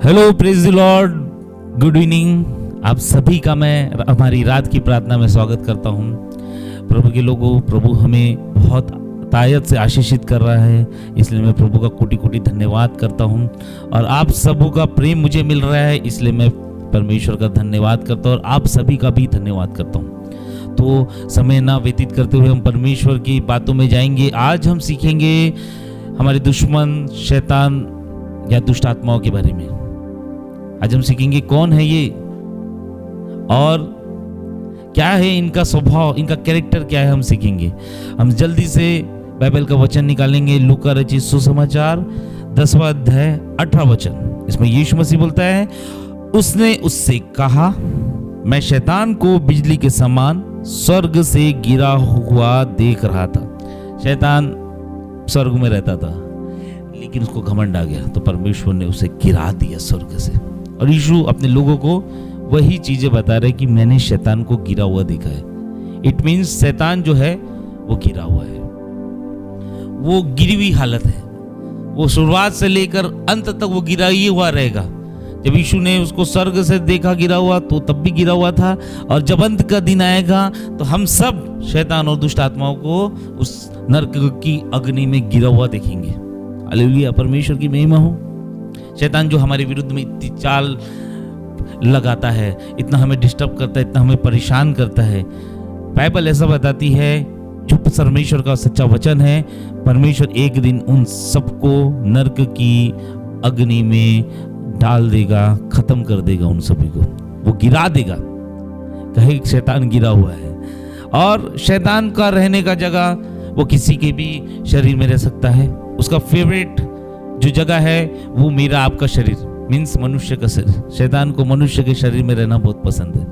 Hello, praise the Lord, good evening. आप सभी का मैं हमारी रात की प्रार्थना में स्वागत करता हूँ। प्रभु के लोगों, प्रभु हमें बहुत तायत से आशीषित कर रहा है, इसलिए मैं प्रभु का कोटि कोटि धन्यवाद करता हूँ। और आप सबों का प्रेम मुझे मिल रहा है, इसलिए मैं परमेश्वर का धन्यवाद करता हूँ और आप सभी का भी धन्यवाद करता हूँ। तो समय ना व्यतीत करते हुए हम परमेश्वर की बातों में जाएंगे। आज हम सीखेंगे हमारे दुश्मन, शैतान या दुष्ट आत्माओं के बारे में। आज हम सीखेंगे कौन है ये और क्या है इनका स्वभाव, इनका कैरेक्टर क्या है, हम सीखेंगे। हम जल्दी से बाइबल का वचन निकालेंगे। लूका रचित सुसमाचार 10वां अध्याय 18 वचन। इसमें यीशु मसीह बोलता है, उसने उससे कहा, मैं शैतान को बिजली के समान स्वर्ग से गिरा हुआ देख रहा था। शैतान स्वर्ग में रहता था, लेकिन उसको घमंड आ गया तो परमेश्वर ने उसे गिरा दिया स्वर्ग से। और यीशु अपने लोगों को वही चीजें बता रहे कि मैंने शैतान को गिरा हुआ देखा है। इट मीन्स शैतान जो है वो गिरा हुआ है, वो गिरी हुई हालत है। वो शुरुआत से लेकर अंत तक वो गिरा ही हुआ रहेगा। जब यीशु ने उसको स्वर्ग से देखा गिरा हुआ तो तब भी गिरा हुआ था, और जब अंत का दिन आएगा तो हम सब शैतान और दुष्ट आत्माओं को उस नरक की अग्नि में गिरा हुआ देखेंगे। हालेलुया, परमेश्वर की महिमा हो। शैतान जो हमारे विरुद्ध में इतनी चाल लगाता है, इतना हमें डिस्टर्ब करता है, इतना हमें परेशान करता है, बाइबल ऐसा बताती है, जो परमेश्वर का सच्चा वचन है, परमेश्वर एक दिन उन सबको नरक की अग्नि में डाल देगा, खत्म कर देगा, उन सभी को वो गिरा देगा। कहे शैतान गिरा हुआ है। और शैतान का रहने का जगह वो किसी के भी शरीर में रह सकता है। उसका फेवरेट जो जगह है वो मेरा आपका शरीर, मीन्स मनुष्य का शरीर। शैतान को मनुष्य के शरीर में रहना बहुत पसंद है,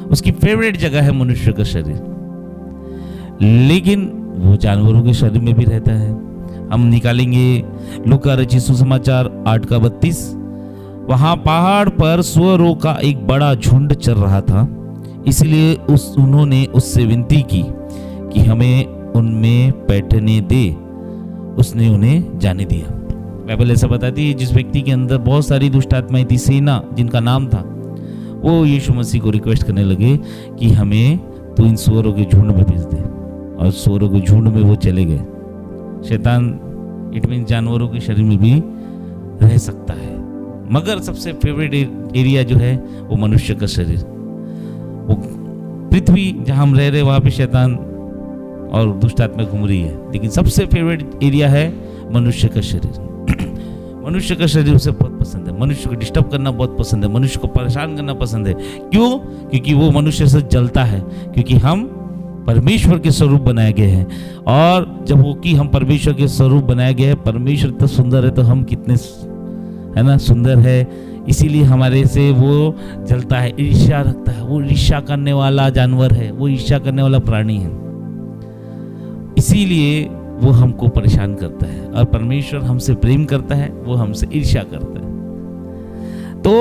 उसकी फेवरेट जगह है मनुष्य का शरीर। लेकिन वो जानवरों के शरीर में भी रहता है। हम निकालेंगे लूका रचित सुसमाचार 8:32। वहां पहाड़ पर सुअरों का एक बड़ा झुंड चल रहा था, इसलिए उन्होंने उससे विनती की कि हमें उनमें बैठने दे। उसने उन्हें जाने दिया। बाइबल ऐसा बताती है, जिस व्यक्ति के अंदर बहुत सारी दुष्ट आत्माएं थी, सेना जिनका नाम था, वो यीशु मसीह को रिक्वेस्ट करने लगे कि हमें तो इन सुअरों के झुंड में भेज दे। और सुअरों के झुंड में वो चले गए। शैतान इट मीन जानवरों के शरीर में भी रह सकता है, मगर सबसे फेवरेट एरिया जो है वो मनुष्य का शरीर। वो पृथ्वी जहां हम रह रहे वहां पे शैतान और दुष्ट आत्मा घूम रही है, लेकिन सबसे फेवरेट एरिया है मनुष्य का शरीर। मनुष्य का शरीर उसे बहुत पसंद है। मनुष्य को डिस्टर्ब करना बहुत पसंद है, मनुष्य को परेशान करना पसंद है। क्यों? क्योंकि वो मनुष्य से जलता है, क्योंकि हम परमेश्वर के स्वरूप बनाए गए हैं। और जब वो कि हम परमेश्वर के स्वरूप बनाए गए हैं, परमेश्वर इतना सुंदर है तो हम कितने है ना सुंदर है, इसीलिए हमारे से वो जलता है, ईर्ष्या रखता है। वो ईर्ष्या करने वाला जानवर है, वो ईर्ष्या करने वाला प्राणी है, इसीलिए वो हमको परेशान करता है। और परमेश्वर हमसे प्रेम करता है, वो हमसे ईर्ष्या करता है, तो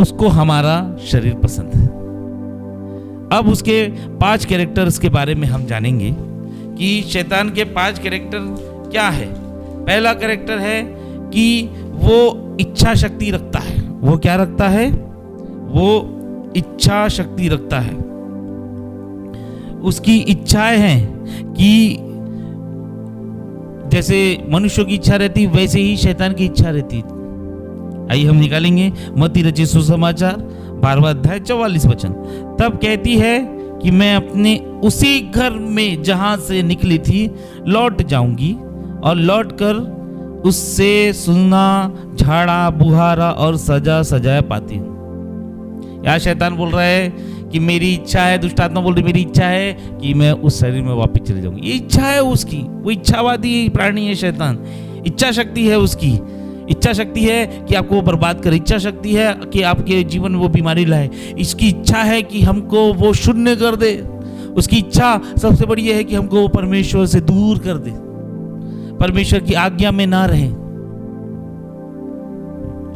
उसको हमारा शरीर पसंद है। अब उसके 5 कैरेक्टर्स के बारे में हम जानेंगे कि शैतान के 5 कैरेक्टर क्या है। पहला कैरेक्टर है कि वो इच्छा शक्ति रखता है। वो क्या रखता है? वो इच्छा शक्ति रखता है। उसकी इच्छाएं हैं कि जैसे मनुष्यों की इच्छा रहती वैसे ही शैतान की इच्छा रहती। आइए हम निकालेंगे मत्ती रचित सुसमाचार 12वां अध्याय 44 वचन। तब कहती है कि मैं अपने उसी घर में जहां से निकली थी लौट जाऊंगी, और लौटकर उससे सुना, झाड़ा, बुहारा और सजा सजाया पाती हूँ। यहाँ शैतान बोल रहा है कि मेरी इच्छा है, दुष्ट आत्मा बोल रही मेरी इच्छा है कि मैं उस शरीर में वापस चले जाऊंगी। ये इच्छा है उसकी, वो इच्छावादी प्राणी है शैतान। इच्छा शक्ति है उसकी। इच्छा शक्ति है कि आपको वो बर्बाद करे। इच्छा शक्ति है कि आपके जीवन में वो बीमारी लाए। इसकी इच्छा है कि हमको वो शून्य कर दे। उसकी इच्छा सबसे बड़ी है कि हमको वो परमेश्वर से दूर कर दे, परमेश्वर की आज्ञा में ना रहे।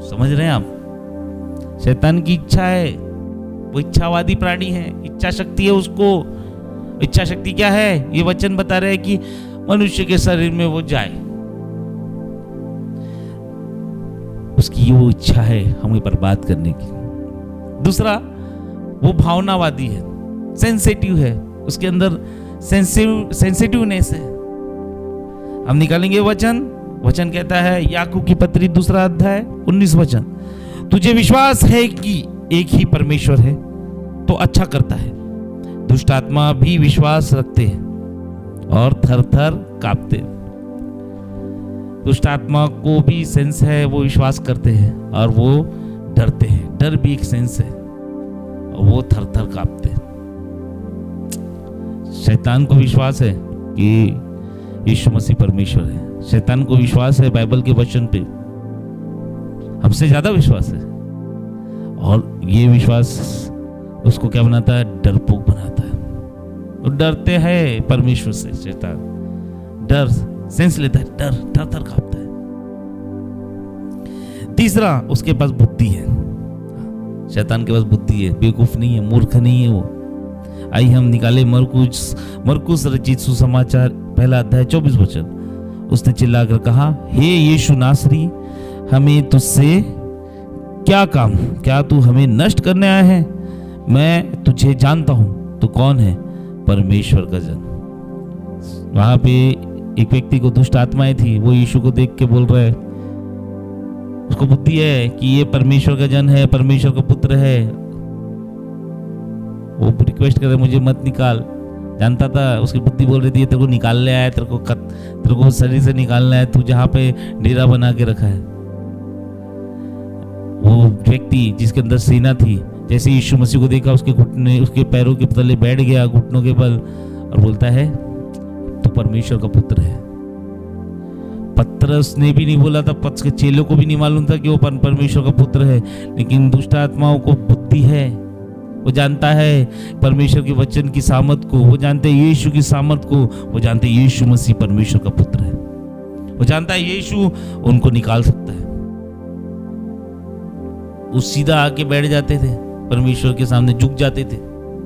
समझ रहे हैं आप? शैतान की इच्छा है, वो इच्छावादी प्राणी है, इच्छा शक्ति है उसको। इच्छा शक्ति क्या है? ये वचन बता रहे हैं कि मनुष्य के शरीर में वो जाए, उसकी वो इच्छा है हमें बर्बाद करने की। दूसरा, वो भावनावादी है, सेंसिटिव है, उसके अंदर सेंसिटिवनेस है। हम निकालेंगे वचन कहता है, याकूब की पत्री 2 अध्याय 19 वचन, तुझे विश्वास है कि एक ही परमेश्वर है तो अच्छा करता है। दुष्ट आत्मा भी विश्वास रखते हैं और थर थर कांपते। दुष्ट आत्मा को भी सेंस है, वो विश्वास करते हैं और वो डरते हैं। डर भी एक सेंस है और वो थर थर कांपते। शैतान को विश्वास है कि यीशु मसीह परमेश्वर है। शैतान को विश्वास है बाइबल के वचन पे, हमसे ज्यादा विश्वास है। और ये विश्वास उसको क्या बनाता है? डरपोक बनाता है। वो डरते हैं परमेश्वर से। शैतान डर सेंस लेता है, डर थर थर कांपता है। तीसरा, उसके पास बुद्धि है। शैतान के पास बुद्धि है, बेवकूफ नहीं है, मूर्ख नहीं है वो। आइए हम निकाले मरकुस रचित सुसमाचार 1 अध्याय 24 वचन। उसने चिल्लाकर कहा, हे यीशु नासरी, हमें तुझसे क्या काम? क्या तू हमें नष्ट करने आया है? मैं तुझे जानता हूं, तू कौन है? परमेश्वर का जन। वहां पे एक व्यक्ति को दुष्ट आत्माएं थी, वो यीशु को देख के बोल रहा है, उसको बुद्धि है कि ये परमेश्वर का जन है, परमेश्वर का पुत्र है। वो रिक्वेस्ट कर रहे, मुझे मत निकाल। जानता था, उसकी बुद्धि बोल रही थी, तेरे को निकालने आया, तेरे को शरीर से निकालना है, तू जहाँ पे डेरा बना के रखा है। वो व्यक्ति जिसके अंदर सेना थी, जैसे यीशु मसीह को देखा, उसके घुटने, उसके पैरों के तले बैठ गया, घुटनों के बल, और बोलता है, तू परमेश्वर का पुत्र है। पतरस ने भी नहीं बोला था, पतरस के चेलों को भी नहीं मालूम था कि वो परमेश्वर का पुत्र है, लेकिन दुष्ट आत्माओं को बुद्धि है। वो जानता है परमेश्वर के वचन की सामर्थ को, वो जानते हैं यीशु की सामर्थ को, वो जानते हैं यीशु मसीह परमेश्वर का पुत्र है। वो जानता है यीशु उनको निकाल सकता है। वो सीधा आके बैठ जाते थे, परमेश्वर के सामने झुक जाते थे,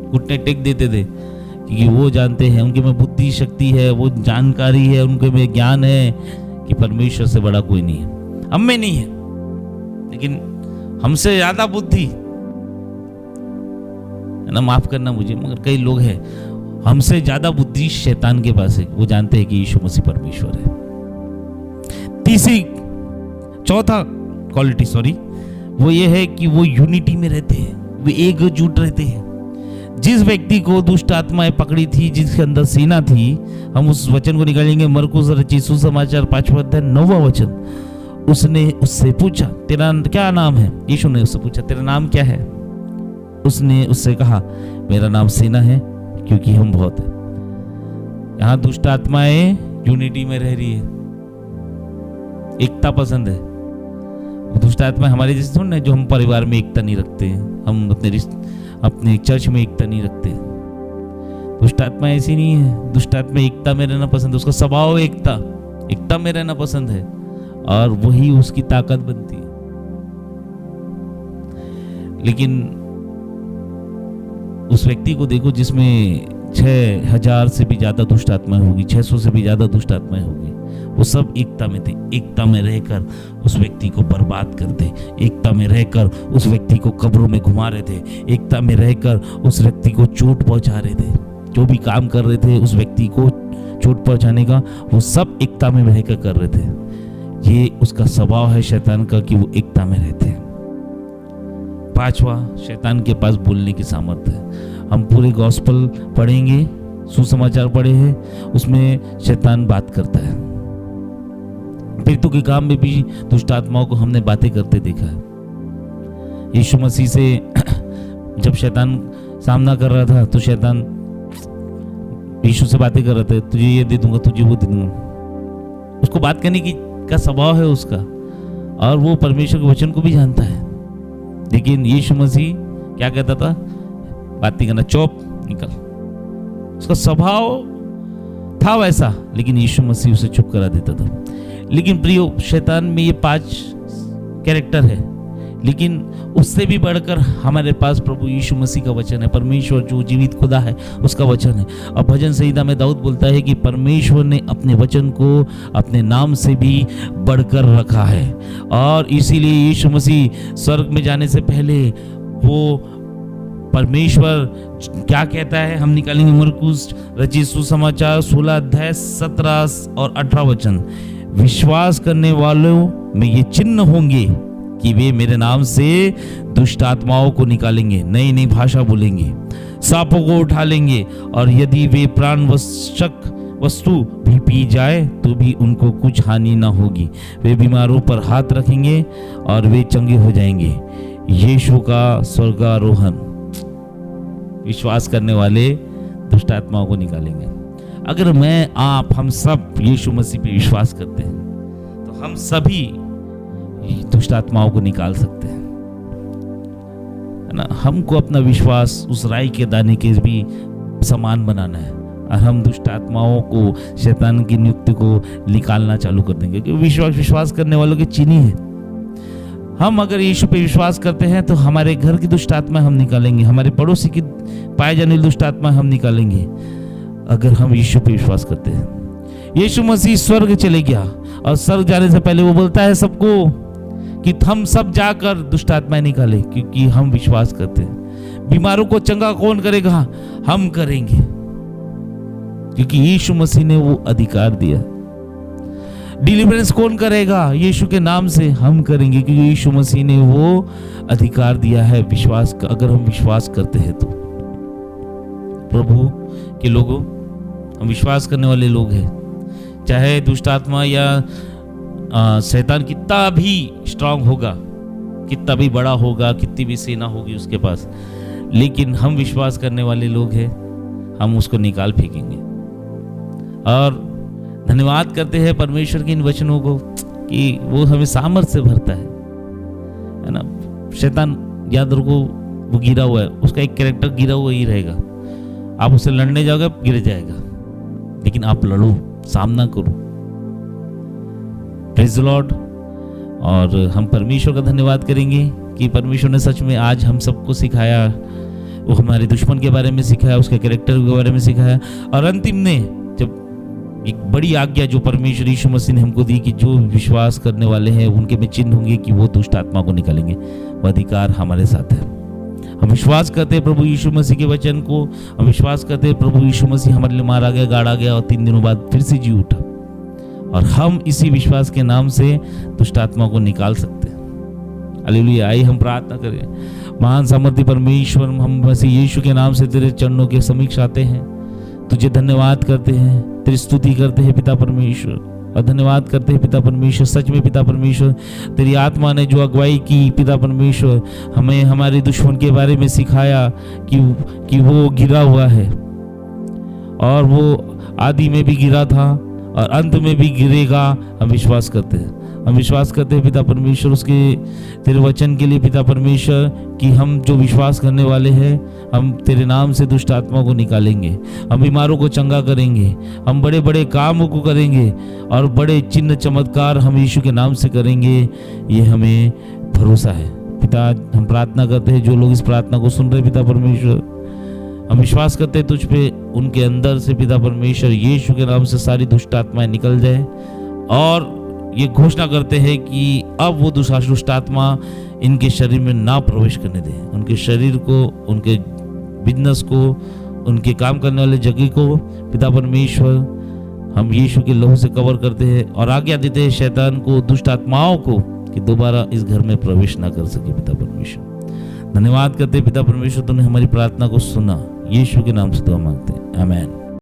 घुटने टेक देते थे, क्योंकि वो जानते हैं, उनके में बुद्धि शक्ति है, वो जानकारी है, उनके में ज्ञान है कि परमेश्वर से बड़ा कोई नहीं है। हम में नहीं है, लेकिन हमसे ज्यादा बुद्धि है ना, माफ करना मुझे, मगर कई लोग हैं, हमसे ज्यादा बुद्धि शैतान के पास है। वो जानते हैं कि यीशु मसीह परमेश्वर है। चौथा क्वालिटी वो ये है कि वो यूनिटी में रहते हैं, वो एकजुट रहते हैं। जिस व्यक्ति को दुष्ट आत्माएं पकड़ी थी, जिसके अंदर सेना थी, हम उस वचन को निकालेंगे, मरकुस रचित सुसमाचार 5वां अध्याय 9वां वचन। उसने उससे पूछा, तेरा क्या नाम है? यीशु ने उससे पूछा, तेरा नाम क्या है? उसने उससे कहा, मेरा नाम सेना है, क्योंकि हम बहुत हैं। यहां दुष्ट आत्माएं यूनिटी में रह रही है, एकता पसंद है। दुष्ट आत्मा हमारे जैसे थोड़ा ना, जो हम परिवार में एकता नहीं रखते हैं, हम अपने चर्च में एकता नहीं रखते। दुष्ट आत्मा ऐसी नहीं है। दुष्ट आत्मा एकता में रहना पसंद है, उसका स्वभाव एकता में रहना पसंद है, और वही उसकी ताकत बनती है। लेकिन उस व्यक्ति को देखो जिसमें 6000 से भी ज्यादा दुष्ट आत्माएं होगी, 600 से भी ज्यादा दुष्ट आत्माएं होगी, वो सब एकता में थे। एकता में रहकर उस व्यक्ति को बर्बाद करते, एकता में रहकर उस व्यक्ति को कब्रों में घुमा रहे थे, एकता में रहकर उस व्यक्ति को चोट पहुंचा रहे थे। जो भी काम कर रहे थे उस व्यक्ति को चोट पहुंचाने का, वो सब एकता में रहकर कर रहे थे। ये उसका स्वभाव है शैतान का कि वो एकता में रहते हैं। 5वां, शैतान के पास बोलने की सामर्थ्य है। हम पूरे गॉस्पेल पढ़ेंगे, सुसमाचार पढ़े हैं, उसमें शैतान बात करता है। प्रेरितों के काम में भी दुष्ट आत्माओं को हमने बातें करते देखा है। यीशु मसीह से जब शैतान सामना कर रहा था, तो शैतान यीशु से बातें कर रहा था, तुझे ये दे दूंगा, तुझे वो दे दूंगा। उसको बात करने का स्वभाव है उसका, और वो परमेश्वर के वचन को भी जानता है। लेकिन यीशु मसीह क्या कहता था? बात नहीं करना, चुप, निकल। उसका स्वभाव था वैसा, लेकिन यीशु मसीह उसे चुप करा देता था। लेकिन प्रियो, शैतान में ये 5 कैरेक्टर है। लेकिन उससे भी बढ़कर हमारे पास प्रभु यीशु मसीह का वचन है, परमेश्वर जो जीवित खुदा है उसका वचन है। और भजन संहिता में दाऊद बोलता है कि परमेश्वर ने अपने वचन को अपने नाम से भी बढ़कर रखा है। और इसीलिए यीशु मसीह स्वर्ग में जाने से पहले वो परमेश्वर क्या कहता है, हम निकालेंगे मरकुस रचित सुसमाचार 16 अध्याय 17 और 18 वचन। विश्वास करने वालों में ये चिन्ह होंगे कि वे मेरे नाम से दुष्ट आत्माओं को निकालेंगे, नई नई भाषा बोलेंगे, सांपों को उठा लेंगे, और यदि वे प्राणवशक वस्तु भी पी जाए तो भी उनको कुछ हानि ना होगी। वे बीमारों पर हाथ रखेंगे और वे चंगे हो जाएंगे। यीशु का स्वर्गारोहण। विश्वास करने वाले दुष्ट आत्माओं को निकालेंगे। अगर मैं, आप, हम सब यीशु मसीह पे विश्वास करते हैं तो हम सभी दुष्ट आत्माओं को निकाल सकते हैं, है ना। हमको अपना विश्वास उस राई के दाने के भी समान बनाना है और हम दुष्ट आत्माओं को, शैतान की नियुक्ति को निकालना चालू कर देंगे, क्योंकि विश्वास करने वालों की चीनी है। हम अगर यीशु पे विश्वास करते हैं तो हमारे घर की दुष्ट आत्मा हम निकालेंगे, हमारे पड़ोसी की पाए जाने वाली दुष्ट आत्मा हम निकालेंगे अगर हम यीशु पे विश्वास करते हैं। यीशु मसीह स्वर्ग चले गया और स्वर्ग जाने से पहले वो बोलता है सबको कि हम सब जाकर दुष्ट आत्माएं निकाले, क्योंकि हम विश्वास करते हैं। बीमारों को चंगा कौन करेगा? हम करेंगे, क्योंकि यीशु मसीह ने वो अधिकार दिया। डिलीवरेंस कौन करेगा? यीशु के नाम से हम करेंगे, क्योंकि यीशु मसीह ने वो अधिकार दिया है। विश्वास का, अगर हम विश्वास करते हैं तो प्रभु के लोगों, हम विश्वास करने वाले लोग हैं। चाहे दुष्ट आत्मा या शैतान कितना भी स्ट्रांग होगा, कितना भी बड़ा होगा, कितनी भी सेना होगी उसके पास, लेकिन हम विश्वास करने वाले लोग हैं, हम उसको निकाल फेंकेंगे। और धन्यवाद करते हैं परमेश्वर के इन वचनों को कि वो हमें सामर्थ्य से भरता है ना। शैतान, याद रखो, वो गिरा हुआ है, उसका एक कैरेक्टर गिरा हुआ ही रहेगा। आप उससे लड़ने जाओगे गिर जाएगा, लेकिन आप लड़ो, सामना करो। Praise the Lord. और हम परमेश्वर का धन्यवाद करेंगे कि परमेश्वर ने सच में आज हम सबको सिखाया, वो हमारे दुश्मन के बारे में सिखाया, उसके कैरेक्टर के बारे में सिखाया, और अंतिम ने जब एक बड़ी आज्ञा जो परमेश्वर यीशु मसीह ने हमको दी कि जो विश्वास करने वाले हैं उनके में चिन्ह होंगे कि वो दुष्ट आत्मा को निकालेंगे, वो अधिकार हमारे साथ है। हम विश्वास करते हैं प्रभु यीशु मसीह के वचन को, हम विश्वास करते हैं प्रभु यीशु मसीह हमारे लिए मारा गया, गाड़ा गया और 3 दिनों बाद फिर से जी उठा, और हम इसी विश्वास के नाम से दुष्ट आत्मा को निकाल सकते हैं। हालेलुया। आइए हम प्रार्थना करें। महान सामर्थ्य परमेश्वर, हम मसीह यीशु के नाम से तेरे चरणों के समीक्ष आते हैं, तुझे धन्यवाद करते हैं, तेरी स्तुति करते हैं पिता परमेश्वर, और धन्यवाद करते हैं पिता परमेश्वर। सच में पिता परमेश्वर, तेरी आत्मा ने जो अगुवाई की पिता परमेश्वर, हमें हमारे दुश्मन के बारे में सिखाया कि वो गिरा हुआ है, और वो आदि में भी गिरा था और अंत में भी गिरेगा। हम विश्वास करते हैं, हम विश्वास करते हैं पिता परमेश्वर उसके तेरे वचन के लिए पिता परमेश्वर, कि हम जो विश्वास करने वाले हैं, हम तेरे नाम से दुष्ट आत्मा को निकालेंगे, हम बीमारों को चंगा करेंगे, हम बड़े बड़े कामों को करेंगे, और बड़े चिन्ह चमत्कार हम यीशु के नाम से करेंगे। ये हमें भरोसा है पिता। हम प्रार्थना करते हैं जो लोग इस प्रार्थना को सुन रहे पिता परमेश्वर, हम विश्वास करते हैं तुझ पे, उनके अंदर से पिता परमेश्वर यीशु के नाम से सारी दुष्ट आत्माएं निकल जाए, और ये घोषणा करते हैं कि अब वो दुष्ट आत्मा इनके शरीर में ना प्रवेश करने दे, उनके शरीर को, उनके बिजनेस को, उनके काम करने वाले जगह को पिता परमेश्वर हम यीशु के लहू से कवर करते हैं, और आज्ञा देते हैं शैतान को, दुष्ट आत्माओं को, कि दोबारा इस घर में प्रवेश ना कर सके पिता परमेश्वर। धन्यवाद करते पिता परमेश्वर, तूने हमारी प्रार्थना को सुना, यीशु के नाम से दुआ मांगते हैं, आमीन।